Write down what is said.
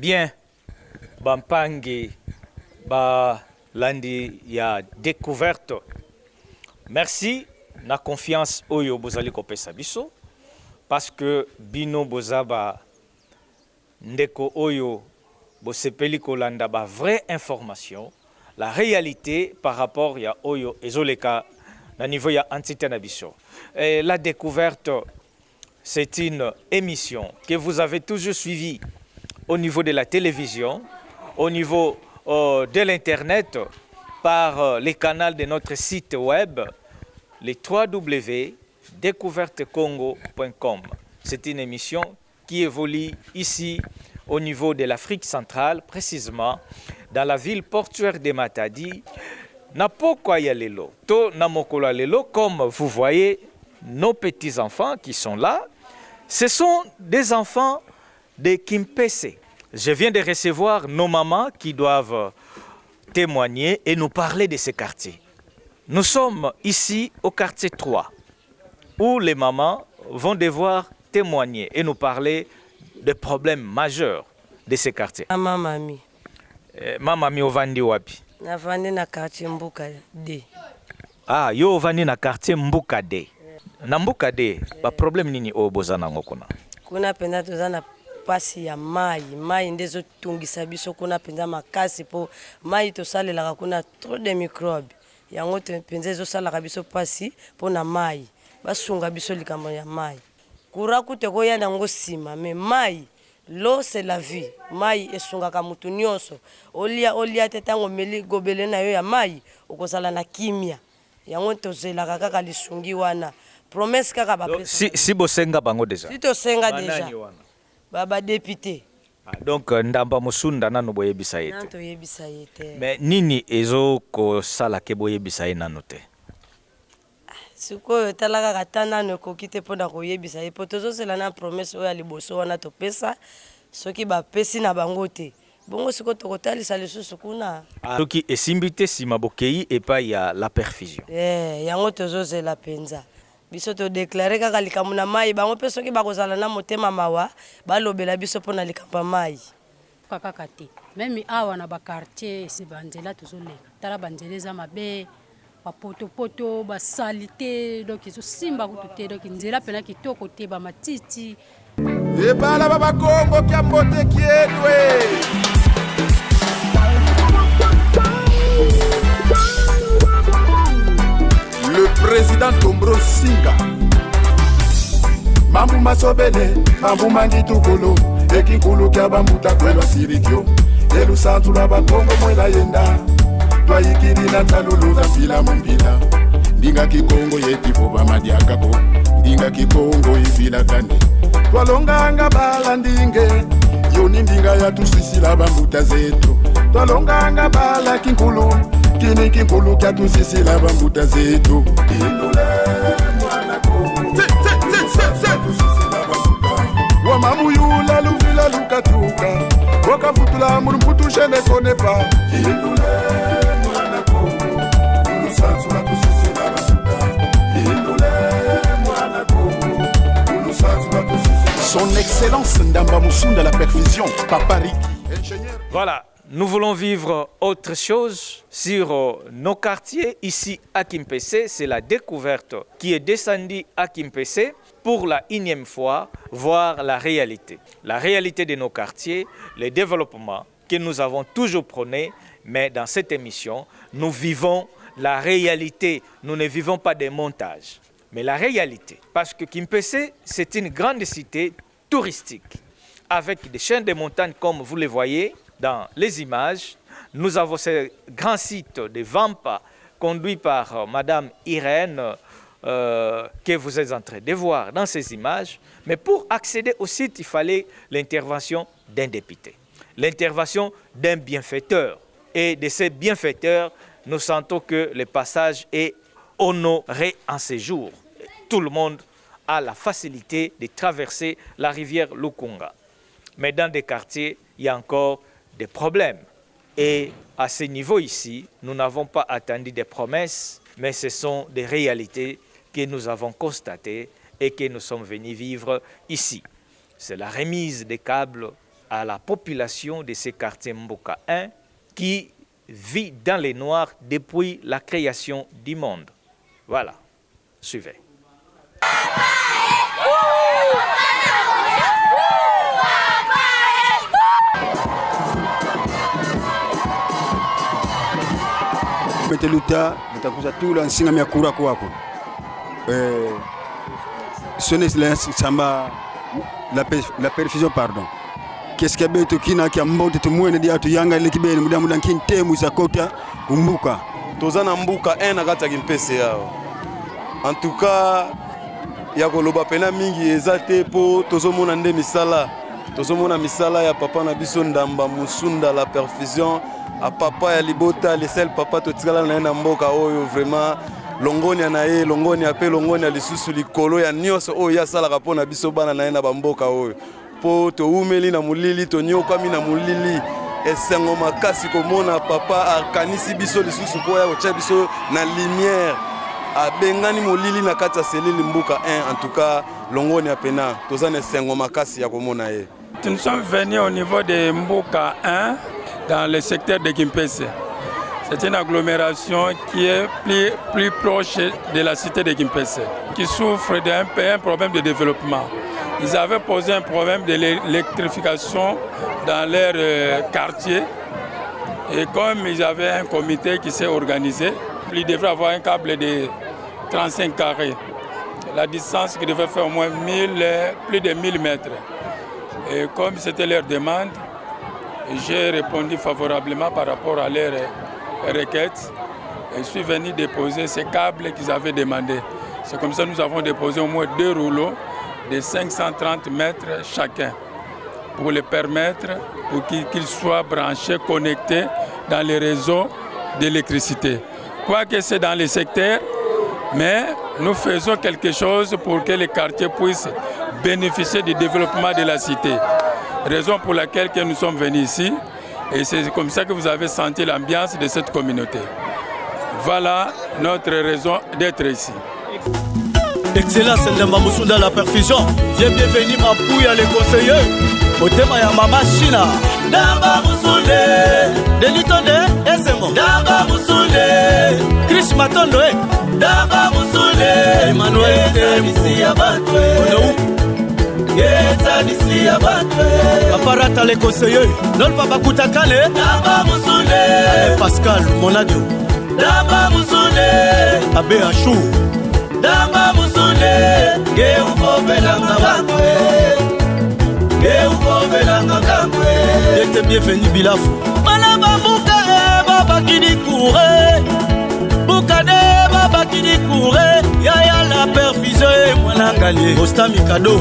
Bien, Bampangi, Landi ya découverte. Merci, na confiance oyo bozali kopesa biso parce que bino bozaba ndeko oyo bosepeli kolanda ba vraie information, la réalité par rapport ya oyo ezoleka na niveau ya entité na biso. La découverte, c'est une émission que vous avez toujours suivie au niveau de la télévision, au niveau de l'internet, par les canaux de notre site web, les www.découvertecongo.com. C'est une émission qui évolue ici au niveau de l'Afrique centrale, précisément dans la ville portuaire de Matadi. Napokwa ya lelo, to namokola lelo, comme vous voyez, nos petits-enfants qui sont là, ce sont des enfants de Kimpese. Je viens de recevoir nos mamans qui doivent témoigner et nous parler de ce quartier. Nous sommes ici au quartier 3, où les mamans vont devoir témoigner et nous parler des problèmes majeurs de ce quartier. Mamami. Mamami ovandi wapi? Navandi na quartier Mbuka D. Ah, yo ovandi na quartier Mbuka D. Na Mbuka D, ba problème nini obozana ngokuna? Kuna penda tozana pasi ya mai ndezo tungisa biso kuna penza makasi po mai to salela kuna trop de microbes yango te penza zo sala biso pasi po na mai basunga biso likambo ya mai kura kute ko yana ngo sima mais mai l'eau c'est la vie mai esunga ka mutu nyonso olia tetango meli gobele na yo ya mai okosala na kimia yango to zela kaka lisungi wana promesse kaka ba pesa si bosenga bango déjà si to senga déjà baba député. Donc ndamba musunda nanu boyebisa yete. Nanto yebisa yete. Mais nini ezo ko sala ke boyebisa ye nanu te. Siko talaka katana no kokite pona ko yebisa ye potozo sela na promesse oya liboso wana to pesa soki ba pesi na bango te. Bongo siko to kotalisa lisusu kuna. Soki esimbite sima bokei epa ya la perfusion. Yango tozo sela penza. Biso to déclarer kaka likambo na mai bango pe soki bakozala na motema mawa balobela biso pona likambo mai kaka kate même awa na ba quartier se banzela tozoleka tala banzela za mabe ba poto ba salité donc izo simba kutu donc nzela pena kitoko te ba matiti e bala baba Kongo kya mbote kiedwe. Le président Tombro Singa Mambu Masobele, Mambu Mangi Tukolo Ekinkulu kya bambuta kwelo sirikyo Elu santu la bakongo mwela yenda Twa ikiri na talulu za fila mumbila Ndinga kikongo yetifo ba madiakako Ndinga kikongo ifila kane Twa longa anga bala ndinge Yoni ndinga ya tusisi la bambuta zetu Twa longa anga bala kinkulu Kini kinkulu kya tusisi la bambuta zetu Indule mwana kongo Wamamu yula luvila lukatuka Wakafutula murumputu je ne connais pas Indule mwana kongo Ulusansu la tusisi la bambuta Indule mwana kongo Ulusansu la tusisi. Son Excellence Ndamba Musunda la perfusion Papa Riki ingénieur. Voilà. Nous voulons vivre autre chose sur nos quartiers ici à Kimpese. C'est la découverte qui est descendue à Kimpese pour la 1e fois, voir la réalité. La réalité de nos quartiers, le développement que nous avons toujours prôné, mais dans cette émission, nous vivons la réalité. Nous ne vivons pas des montages, mais la réalité. Parce que Kimpese, c'est une grande cité touristique avec des chaînes de montagnes comme vous les voyez. Dans les images, nous avons ce grand site de Vampa conduit par Madame Irène que vous êtes en train de voir dans ces images. Mais pour accéder au site, il fallait l'intervention d'un député, l'intervention d'un bienfaiteur. Et de ces bienfaiteurs, nous sentons que le passage est honoré en ces jours. Tout le monde a la facilité de traverser la rivière Lukunga. Mais dans des quartiers, il y a encore des problèmes. Et à ce niveau ici, nous n'avons pas attendu des promesses, mais ce sont des réalités que nous avons constatées et que nous sommes venus vivre ici. C'est la remise des câbles à la population de ce quartier Mboka 1 qui vit dans les noirs depuis la création du monde. Voilà, suivez. Meteluta nitakuza tu la nsinga mia kura kwako. Sonne samba la perfusion pardon. Qu'est-ce qu'il y a beto kina kia mbote tumwene dia tu yanga ile kibeni muda muda nkintemu za kota kumbuka. Tozana mbuka 1 na kata kimpese yao. En tout cas ya koloba pena mingi ezate po tozomona nde misala. Tozomona misala ya papa na biso ndamba musunda la perfusion a papa ya libota les sel papa totikala na mboka oyo vraiment longoni anaye longoni ape longoni alisusu likolo ya nyonso oyo ya sala kapona biso bana na bamboka oyo po to umeli na mulili to nyokwami na mulili esengo makasi komona papa akanisi biso lisusu po ya kotia biso na lumière abengani molili na kati ya selili mbuka 1 en tout cas longoni apena tozana esengo makasi ya komona ye. Nous sommes venus au niveau de Mboka 1 dans le secteur de Kimpese. C'est une agglomération qui est plus proche de la cité de Kimpese, qui souffre d'un problème de développement. Ils avaient posé un problème de l'électrification dans leur quartier. Et comme ils avaient un comité qui s'est organisé, ils devraient avoir un câble de 35 carrés. La distance qui devait faire au moins plus de 1000 mètres. Et comme c'était leur demande, j'ai répondu favorablement par rapport à leur requête. Et je suis venu déposer ces câbles qu'ils avaient demandé. C'est comme ça que nous avons déposé au moins 2 rouleaux de 530 mètres chacun pour les permettre pour qu'ils soient branchés, connectés dans les réseaux d'électricité. Quoique c'est dans les secteurs, mais nous faisons quelque chose pour que les quartiers puissent bénéficier du développement de la cité. Raison pour laquelle nous sommes venus ici. Et c'est comme ça que vous avez senti l'ambiance de cette communauté. Voilà notre raison d'être ici. Excellence Ndamba Musunda la perfusion. Bienvenue ma pouille les conseillers. Au thème ya Mama China. Ndamba Musunda. Denitonde Esemo. Ndamba Musunda. Chris Matondo. Ndamba Musunda. Emmanuel Temisi Abatwe. Aparata les conseillers. Non pas Bakutakale. Ndamba Musunda. Pascal Monadio. Ndamba Musunda. Abe Achou. Ndamba Musunda. Geufobelanga bangwe. Geufobelanga bangwe. Ete bienvenu Bilafu. Malaba Buka baba kini couré. Bukade baba kini couré. Yaya la perfusion mwana ngalier. Costa Mikado.